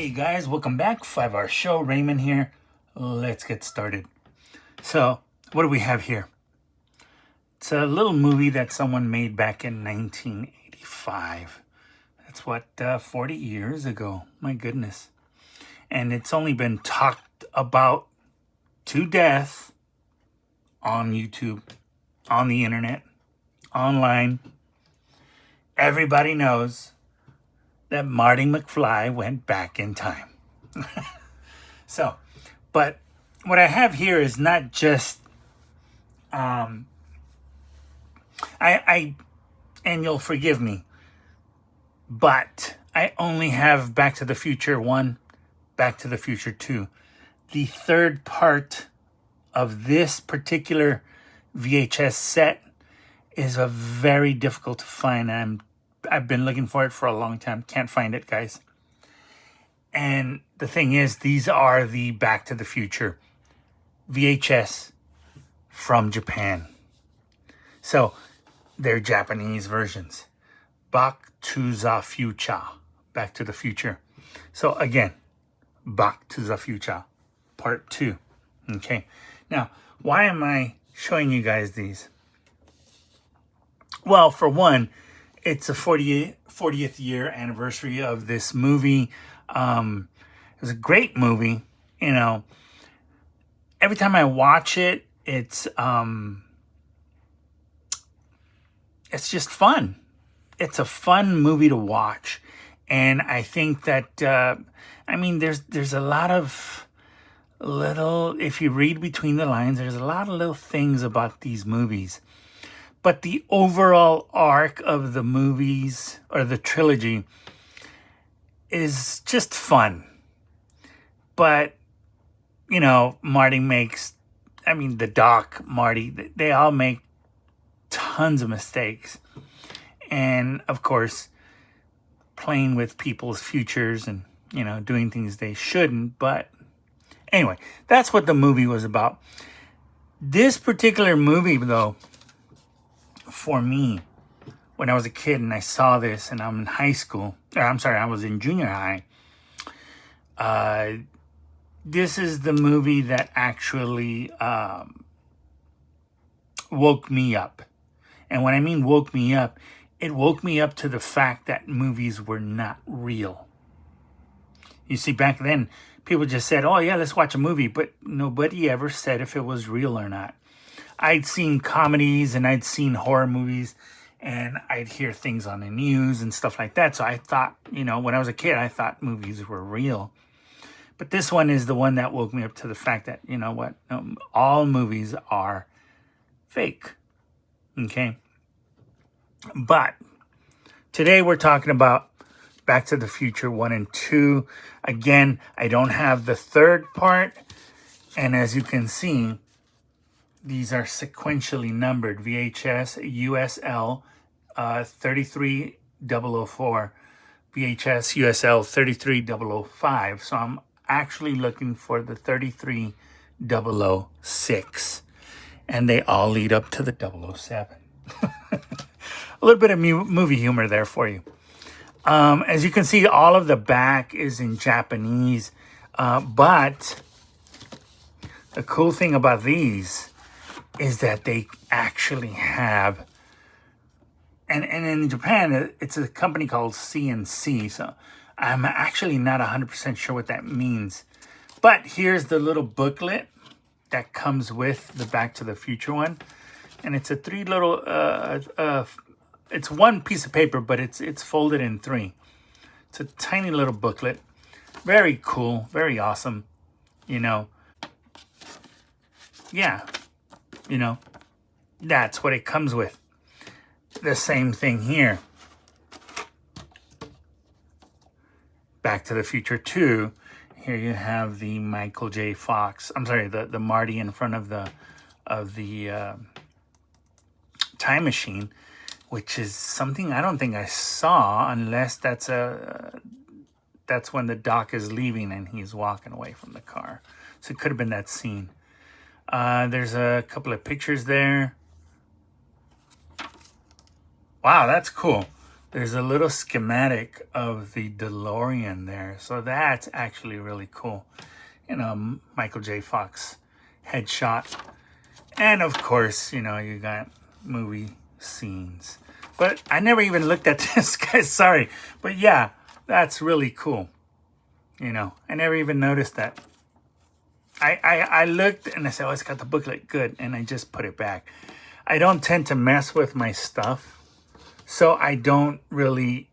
Hey guys, welcome back. 5 Hour Show, Raymond here. Let's get started. So, what do we have here? It's a little movie that someone made back in 1985. That's what, 40 years ago. My goodness. And it's only been talked about to death on YouTube, on the internet, online. Everybody knows that Marty McFly went back in time. So, but what I have here is not just, I, and you'll forgive me, but I only have Back to the Future 1, Back to the Future 2. The third part of this particular VHS set is a very difficult to find. I've been looking for it for a long time. Can't find it, guys. And the thing is, these are the Back to the Future VHS from Japan. So they're Japanese versions. Back to the Future. Back to the Future. So again, Back to the Future Part 2. Okay. Now, why am I showing you guys these? Well, for one, it's a 40th year anniversary of this movie. It was a great movie. You know, every time I watch it, it's just fun. It's a fun movie to watch. And I think that, there's a lot of little, if you read between the lines, there's a lot of little things about these movies. But the overall arc of the movies, or the trilogy, is just fun. But, you know, the Doc, Marty, they all make tons of mistakes. And, of course, playing with people's futures and, you know, doing things they shouldn't. But anyway, that's what the movie was about. This particular movie, though, for me, when I was a kid and I saw this and I'm in high school, I was in junior high, this is the movie that actually woke me up. And when I mean woke me up, it woke me up to the fact that movies were not real. You see, back then, people just said, oh yeah, let's watch a movie, but nobody ever said if it was real or not. I'd seen comedies and I'd seen horror movies and I'd hear things on the news and stuff like that. So I thought, you know, when I was a kid, I thought movies were real. But this one is the one that woke me up to the fact that, you know what, all movies are fake. Okay? But today we're talking about Back to the Future 1 and 2. Again, I don't have the third part. And as you can see, these are sequentially numbered. VHS USL 33004, VHS USL 33005. So I'm actually looking for the 33006. And they all lead up to the 007. A little bit of movie humor there for you. As you can see, all of the back is in Japanese. But the cool thing about these is that they actually have, and in Japan, it's a company called CNC, so I'm actually not 100% sure what that means. But here's the little booklet that comes with the Back to the Future one, and it's a it's one piece of paper, but it's folded in three. It's a tiny little booklet, very cool, very awesome, you know. Yeah. You know, that's what it comes with. The same thing here. Back to the Future 2. Here you have the Michael J. Fox. I'm sorry, the Marty in front of the time machine, which is something I don't think I saw, unless that's when the Doc is leaving and he's walking away from the car. So it could have been that scene. There's a couple of pictures there. Wow, that's cool. there's a little schematic of the DeLorean there. So that's actually really cool. You know, Michael J. Fox headshot. And of course, you know, you got movie scenes. But I never even looked at this, guys. Sorry. But yeah, that's really cool. You know, I never even noticed that. I looked and I said, oh, it's got the booklet. Good. And I just put it back. I don't tend to mess with my stuff. So I don't really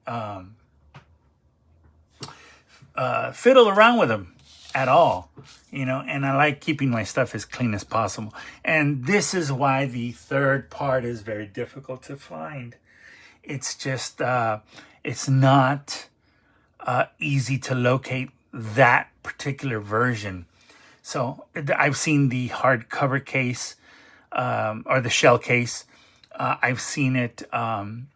fiddle around with them at all, you know, and I like keeping my stuff as clean as possible. And this is why the third part is very difficult to find. It's just, it's not easy to locate that particular version. So I've seen the hardcover case or the shell case. I've seen it on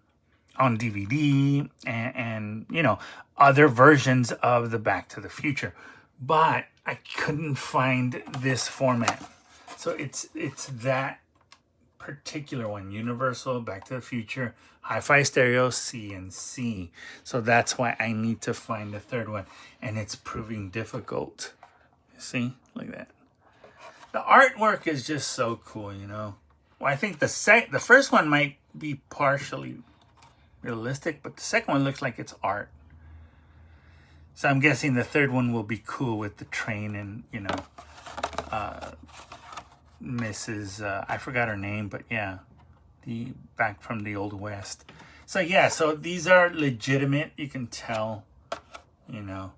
DVD and, you know, other versions of the Back to the Future. But I couldn't find this format. So it's that particular one, Universal, Back to the Future, Hi-Fi Stereo, C&C. So that's why I need to find the third one. And it's proving difficult. You see? Look at that. The artwork is just so cool, you know. Well, I think the first one might be partially realistic, but the second one looks like it's art. So I'm guessing the third one will be cool with the train and, you know, Mrs. I forgot her name, but yeah, the back from the Old West. So yeah, so these are legitimate. You can tell, you know,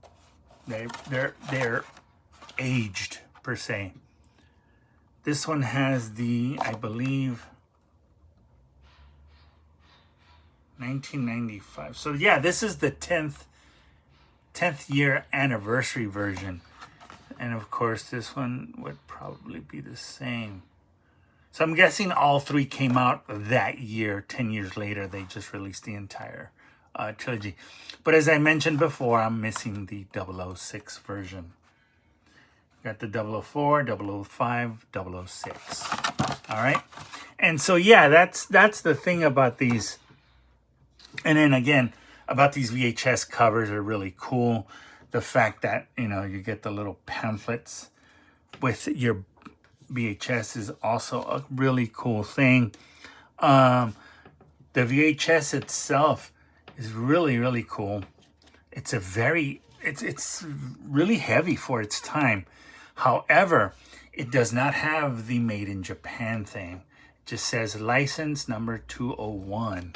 they're aged per se. This one has the, I believe, 1995. So yeah, this is the 10th year anniversary version. And of course, this one would probably be the same. So I'm guessing all three came out that year. 10 years later, they just released the entire trilogy. But as I mentioned before, I'm missing the 006 version. Got the 004, 005, 006. All right. And so, yeah, that's the thing about these. And then again, about these VHS covers are really cool. The fact that, you know, you get the little pamphlets with your VHS is also a really cool thing. The VHS itself is really, really cool. It's it's really heavy for its time. However, it does not have the made in Japan thing. It just says license number 201.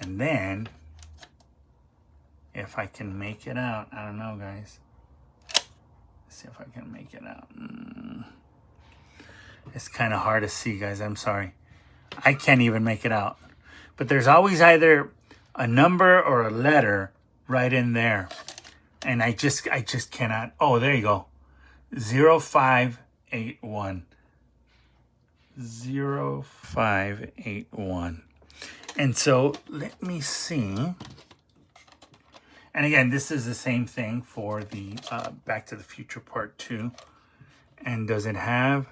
And then, if I can make it out, I don't know, guys. Let's see if I can make it out. It's kind of hard to see, guys. I'm sorry. I can't even make it out. But there's always either a number or a letter right in there. And I just cannot. Oh, there you go. 0581. 0581. And so let me see. And again, this is the same thing for the Back to the Future Part 2. And does it have...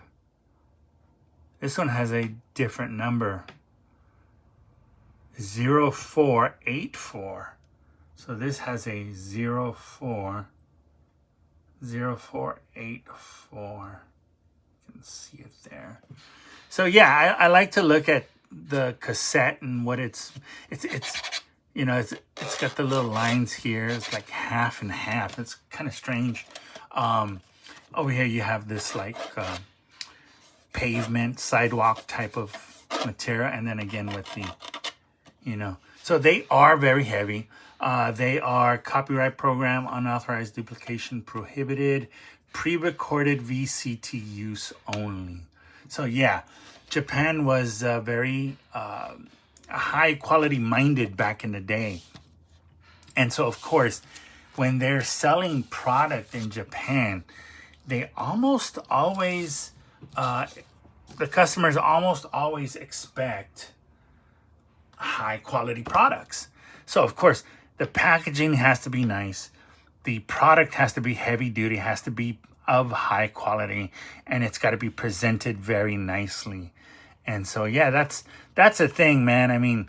This one has a different number. 0484. So this has a 0484. You can see it there. So yeah, I like to look at the cassette and what it's you know, it's got the little lines here. It's like half and half. It's kind of strange. Over here you have this like pavement, sidewalk type of material. And then again with the, you know. So they are very heavy. They are copyright program, unauthorized duplication prohibited, pre-recorded VCT use only. So yeah, Japan was very high quality minded back in the day. And so of course, when they're selling product in Japan, they almost always, the customers almost always expect high quality products. So of course, the packaging has to be nice. The product has to be heavy duty, has to be of high quality, and it's got to be presented very nicely. And so, yeah, that's the thing, man. I mean,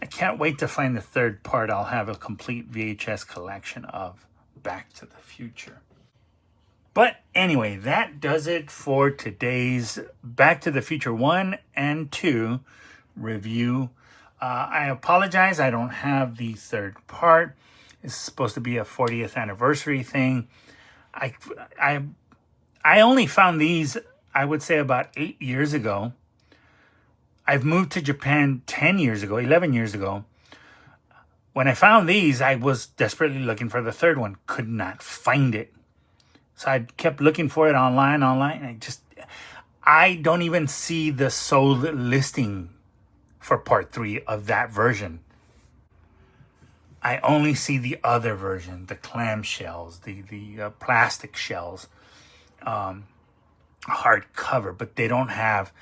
I can't wait to find the third part. I'll have a complete VHS collection of Back to the Future. But anyway, that does it for today's Back to the Future 1 and 2 review. I apologize, I don't have the third part. It's supposed to be a 40th anniversary thing. I only found these, I would say, about 8 years ago. I've moved to Japan 10 years ago, 11 years ago. When I found these, I was desperately looking for the third one. Could not find it. So I kept looking for it online. And I don't even see the sold listing for part 3 of that version. I only see the other version, the clam shells, the plastic shells, hardcover, but they don't have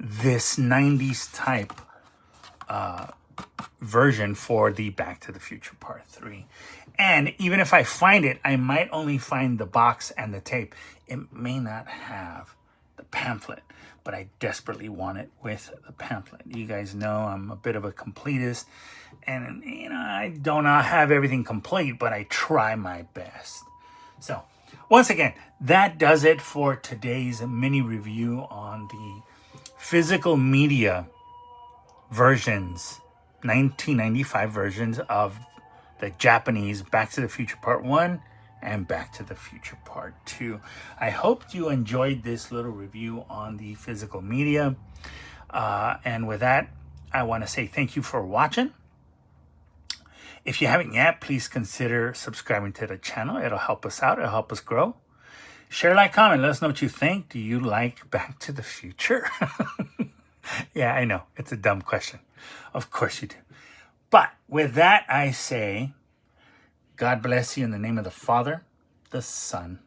this 90s type version for the Back to the Future Part 3. And even if I find it, I might only find the box and the tape. It may not have the pamphlet, but I desperately want it with the pamphlet. You guys know I'm a bit of a completist, and I don't have everything complete, but I try my best. So once again, that does it for today's mini review on the physical media versions, 1995 versions of the Japanese Back to the Future Part 1 and Back to the Future Part 2. I hope you enjoyed this little review on the physical media. And with that, I want to say thank you for watching. If you haven't yet, please consider subscribing to the channel. It'll help us out. It'll help us grow. Share, like, comment. Let us know what you think. Do you like Back to the Future? Yeah, I know. It's a dumb question. Of course you do. But with that, I say, God bless you in the name of the Father, the Son,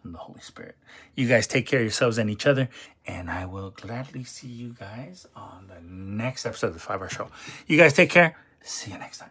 and the Holy Spirit. You guys take care of yourselves and each other, and I will gladly see you guys on the next episode of the 5 Hour Show. You guys take care. See you next time.